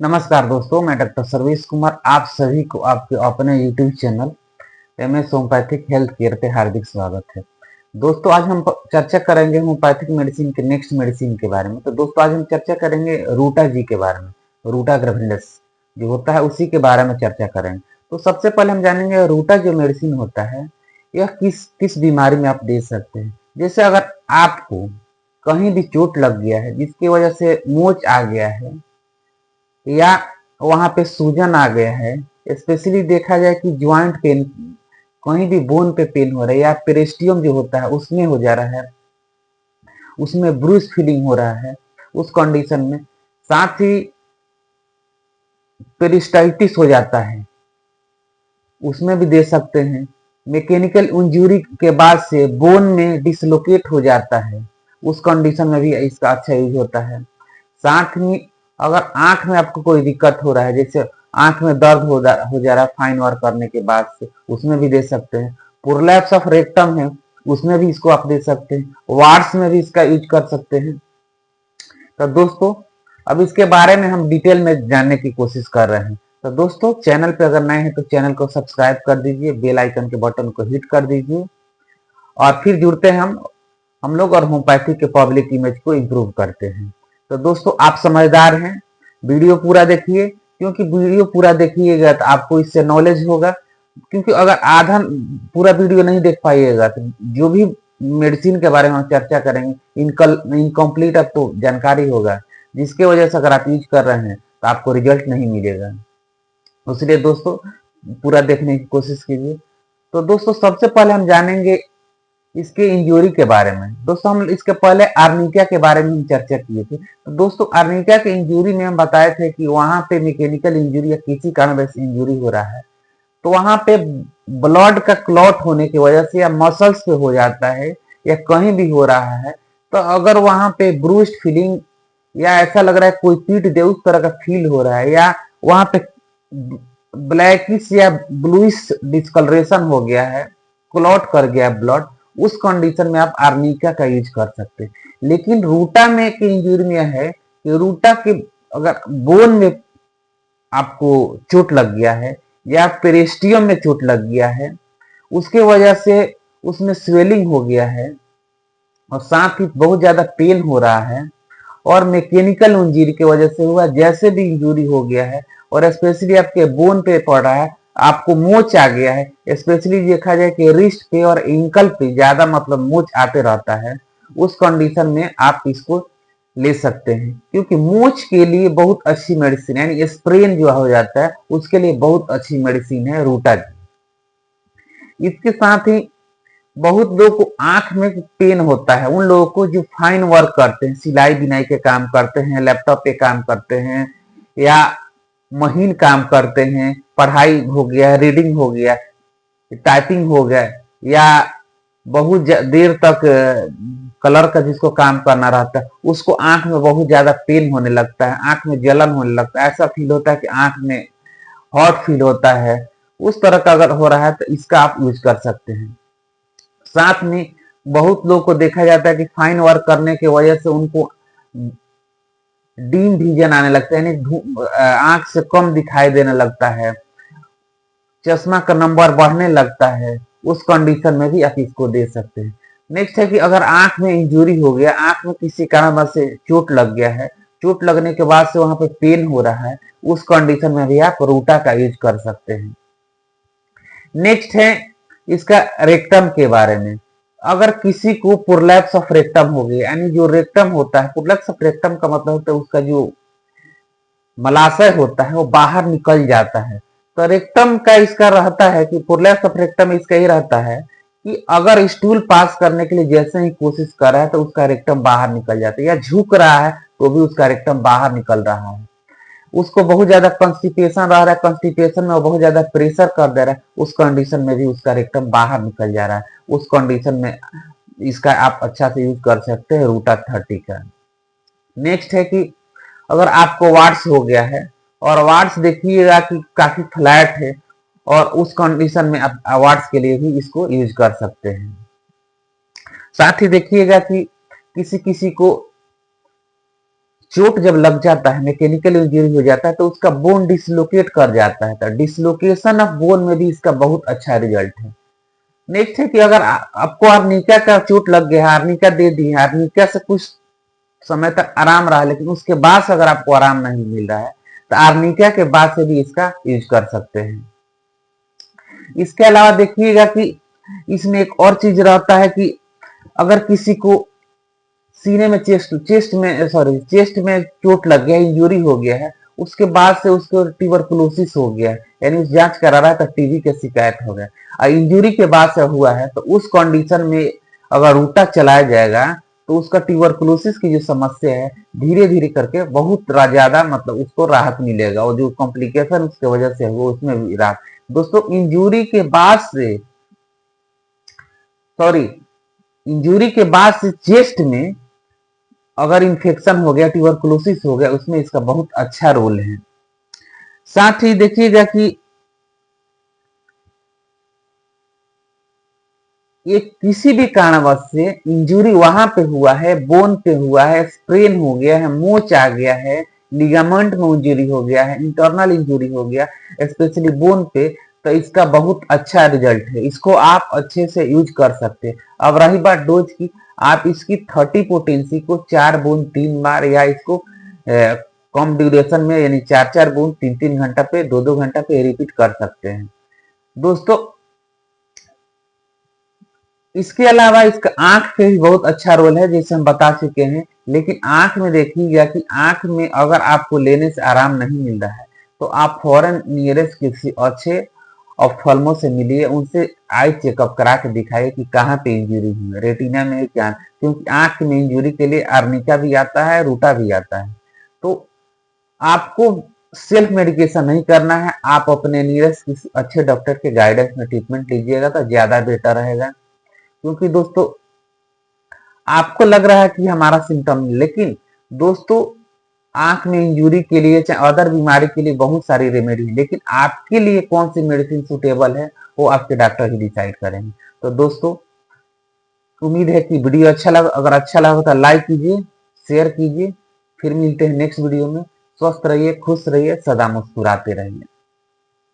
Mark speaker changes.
Speaker 1: नमस्कार दोस्तों, मैं डॉक्टर सर्वेश कुमार आप सभी को आपके अपने YouTube channel MS homeopathic health care पे हार्दिक स्वागत है। दोस्तों, आज हम चर्चा करेंगे होम्योपैथिक मेडिसिन के नेक्स्ट मेडिसिन के बारे में। तो दोस्तों, आज हम चर्चा करेंगे रूटा जी के बारे में। रूटा ग्रैविलिस जो होता है उसी के बारे में चर्चा करेंगे। तो सबसे पहले हम जानेंगे रूटा जो मेडिसिन होता है यह किस किस बीमारी में आप दे सकते हैं। जैसे अगर आपको कहीं भी चोट लग गया है जिसकी वजह से मोच आ गया है या वहां पे सूजन आ गया है, स्पेशली देखा जाए कि ज्वाइंट पेन, कहीं भी बोन पे पेन हो रहा है या पेरिस्टियम जो होता है उसमें हो जा रहा है, उसमें ब्रूस फीलिंग हो रहा है, उस कंडीशन में साथ ही पेरिस्टाइटिस हो जाता है, उसमें भी दे सकते हैं। मैकेनिकल इंजरी के बाद से बोन में डिसलोकेट हो जाता है, उस कंडीशन में भी इसका अच्छा यूज होता है। साथ ही अगर आंख में आपको कोई दिक्कत हो रहा है, जैसे आंख में दर्द हो जा रहा है फाइन वर्क करने के बाद से, उसमें भी दे सकते हैं। प्रोलैप्स ऑफ रेक्टम है, उसमें भी इसको आप दे सकते हैं। वार्ड्स में भी इसका यूज कर सकते हैं। तो दोस्तों, अब इसके बारे में हम डिटेल में जानने की कोशिश कर रहे हैं। तो दोस्तों, चैनल पे अगर नए हैं तो चैनल को सब्सक्राइब कर दीजिए, बेल आइकन के बटन को हिट कर दीजिए और फिर जुड़ते हैं हम लोग और होम्योपैथी के पब्लिक इमेज को इम्प्रूव करते हैं। तो दोस्तों, आप समझदार हैं, वीडियो पूरा देखिए, क्योंकि वीडियो पूरा देखिएगा तो आपको इससे नॉलेज होगा। क्योंकि अगर आधा पूरा वीडियो नहीं देख पाइएगा तो जो भी मेडिसिन के बारे में हम चर्चा करेंगे इनकम्प्लीट आपको जानकारी होगा, जिसके वजह से अगर आप यूज कर रहे हैं तो आपको रिजल्ट नहीं मिलेगा। इसलिए दोस्तों, पूरा देखने की कोशिश कीजिए। तो दोस्तों, सबसे पहले हम जानेंगे इसके इंजरी के बारे में। दोस्तों, हम इसके पहले आर्निका के बारे में हम चर्चा किए थे। तो दोस्तों, आर्निका के इंजरी में हम बताए थे कि वहां पे मैकेनिकल इंजरी या किसी कारण से इंजरी हो रहा है, तो वहां पे ब्लड का क्लॉट होने की वजह से या मसल्स पे हो जाता है या कहीं भी हो रहा है, तो अगर वहां पे ब्रूस्ड फीलिंग या ऐसा लग रहा है कोई पीट दे उस तरह का फील हो रहा है, या वहां पे ब्लैकिश या ब्लूइश डिस्कलरेशन हो गया है, क्लॉट कर गया है ब्लड, उस कंडीशन में आप आर्निका का यूज कर सकते हैं। लेकिन रूटा में की इंजरी में है कि रूटा के अगर बोन में आपको चोट लग गया है या पेरिस्टियम में चोट लग गया है, उसके वजह से उसमें स्वेलिंग हो गया है और साथ ही बहुत ज्यादा पेन हो रहा है और मैकेनिकल इंजरी की वजह से हुआ, जैसे भी इंजरी हो गया है और स्पेशली आपके बोन पे पड़ रहा है, आपको मोच आ गया है, स्पेशली देखा जाए कि रिस्ट पे और एंकल पे ज्यादा मतलब मोच आते रहता है, उस कंडीशन में आप इसको ले सकते हैं। क्योंकि मोच के लिए बहुत अच्छी मेडिसिन यानी स्प्रेन जो हो जाता है उसके लिए बहुत अच्छी मेडिसिन है रूटा की। इसके साथ ही बहुत लोग को आंख में पेन होता है, उन लोगों को जो फाइन वर्क करते हैं, सिलाई बिनाई के काम करते हैं, लैपटॉप पे काम करते हैं या महीन काम करते हैं, पढ़ाई हो गया, रीडिंग हो गया, टाइपिंग हो गया, या बहुत देर तक कलर का जिसको काम करना रहता है, उसको आंख में बहुत ज्यादा पेन होने लगता है, आंख में जलन होने लगता है, ऐसा फील होता है कि आंख में हॉट फील होता है। उस तरह का अगर हो रहा है तो इसका आप यूज कर सकते हैं। साथ में बहुत लोग को देखा जाता है कि फाइन वर्क करने की वजह से उनको डीम विजन आने लगता है, यानी आंख से कम दिखाई देने लगता है, चश्मा का नंबर बढ़ने लगता है, उस कंडीशन में भी आप इसको दे सकते हैं। नेक्स्ट है कि अगर आंख में इंजरी हो गया, आंख में किसी कारण से चोट लग गया है, चोट लगने के बाद से वहां पे पेन हो रहा है, उस कंडीशन में भी आप रूटा का यूज कर सकते हैं। नेक्स्ट है इसका रेक्टम के बारे में। अगर किसी को प्रोलैप्स ऑफ रेक्टम हो गया, यानी जो रेक्टम होता है, प्रोलैप्स ऑफ रेक्टम का मतलब होता है उसका जो मलाशय होता है वो बाहर निकल जाता है। तो रेक्टम का इसका रहता है कि प्रोलैप्स ऑफ रेक्टम इसका ही रहता है कि अगर स्टूल पास करने के लिए जैसे ही कोशिश कर रहा है तो उसका रेक्टम बाहर निकल जाता है, या झुक रहा है तो भी उसका रेक्टम बाहर निकल रहा है, उसको बहुत ज्यादा कंस्टिपेशन रह रहा है, कंस्टिपेशन में वो बहुत ज्यादा प्रेशर कर दे रहा है, उस कंडीशन में भी उसका रेक्टम बाहर निकल जा रहा है, उस कंडीशन में इसका आप अच्छा से यूज कर सकते हैं रूटा 30 का। नेक्स्ट है कि अगर आपको वार्ड्स हो गया है और वार्ड्स देखिएगा कि काफी फ्लैट है, और उस कंडीशन में आप वार्ड्स के लिए भी इसको यूज कर सकते हैं। साथ ही देखिएगा कि किसी किसी को चोट जब लग जाता है, मैकेनिकल इंजरी हो जाता है, तो उसका बोन डिसलोकेट कर जाता है। तो डिसलोकेशन ऑफ बोन में भी इसका बहुत अच्छा रिजल्ट है। नेक्स्ट है कि अगर आपको आर्निका का चोट लग गया है, आर्निका दे दी है, आर्निका से कुछ समय तक आराम रहा, लेकिन उसके बाद से अगर आपको आराम नहीं मिल रहा है, तो आर्निका के बाद से भी इसका यूज कर सकते हैं। इसके अलावा देखिएगा कि इसमें एक और चीज रहता है कि अगर किसी को सीने में चेस्ट में चोट लग गया, इंजरी हो गया है, उसके बाद से उसको ट्यूबरकुलोसिस हो गया है, यानी उस जांच करा रहा है तो टीबी की शिकायत हो गया और इंजरी के बाद से हुआ है, तो उस कंडीशन में अगर रूटा चलाया जाएगा तो उसका ट्यूबरकुलोसिस की जो समस्या है धीरे धीरे करके बहुत ज्यादा मतलब उसको राहत मिलेगा, और जो कॉम्प्लिकेशन उसके वजह से हो उसमें भी राहत। दोस्तों इंजरी के बाद से चेस्ट में अगर इन्फेक्शन हो गया, ट्यूबरकुलोसिस हो गया, उसमें इसका बहुत अच्छा रोल है। साथ ही देखिएगा कि ये किसी भी कारणवश से इंजरी वहां पे हुआ है, बोन पे हुआ है, स्प्रेन हो गया है, मोच आ गया है, लिगामेंट में इंजरी हो गया है, इंटरनल इंजरी हो गया, स्पेशली बोन पे, तो इसका बहुत अच्छा रिजल्ट है। इसको आप अच्छे से यूज कर सकते हैं। अब रही बात डोज की, आप इसकी 30 पोटेंसी को 4 बूंद 3 बार या इसको कम ड्यूरेशन में यानी 4 बूंद 3 घंटा पे 2 घंटा पे रिपीट कर सकते हैं। दोस्तों इसके अलावा इसका आंख पे भी बहुत अच्छा रोल है, जैसे हम बता चुके हैं। लेकिन आंख में देखिएगा कि आंख में अगर आपको लेने से आराम नहीं मिल रहा है, तो आप फौरन नियरेस्ट किसी अच्छे ऑप्थेल्मो से मिलिए, उनसे आई चेकअप करा के दिखाइए कि कहाँ पे इंजरी हुई है, रेटिना में क्या, क्योंकि आंख में इंजरी के लिए आर्निका भी आता है, रूटा भी आता है। तो आपको सेल्फ मेडिकेशन नहीं करना है, आप अपने नियरेस्ट किसी अच्छे डॉक्टर के गाइडेंस में ट्रीटमेंट लीजिएगा तो ज्यादा बेटर रहेगा। क्योंकि दोस्तों आपको लग रहा है कि हमारा सिम्टम, लेकिन दोस्तों आंख में इंजरी के लिए चाहे अदर बीमारी के लिए बहुत सारी रेमेडी है, लेकिन आपके लिए कौन सी मेडिसिन सुटेबल है वो आपके डॉक्टर ही डिसाइड करेंगे। तो दोस्तों उम्मीद है कि वीडियो अच्छा लगा, अगर अच्छा लगा तो लाइक कीजिए, शेयर कीजिए। फिर मिलते हैं नेक्स्ट वीडियो में। स्वस्थ रहिए, खुश रहिए, सदा मुस्कुराते रहिए।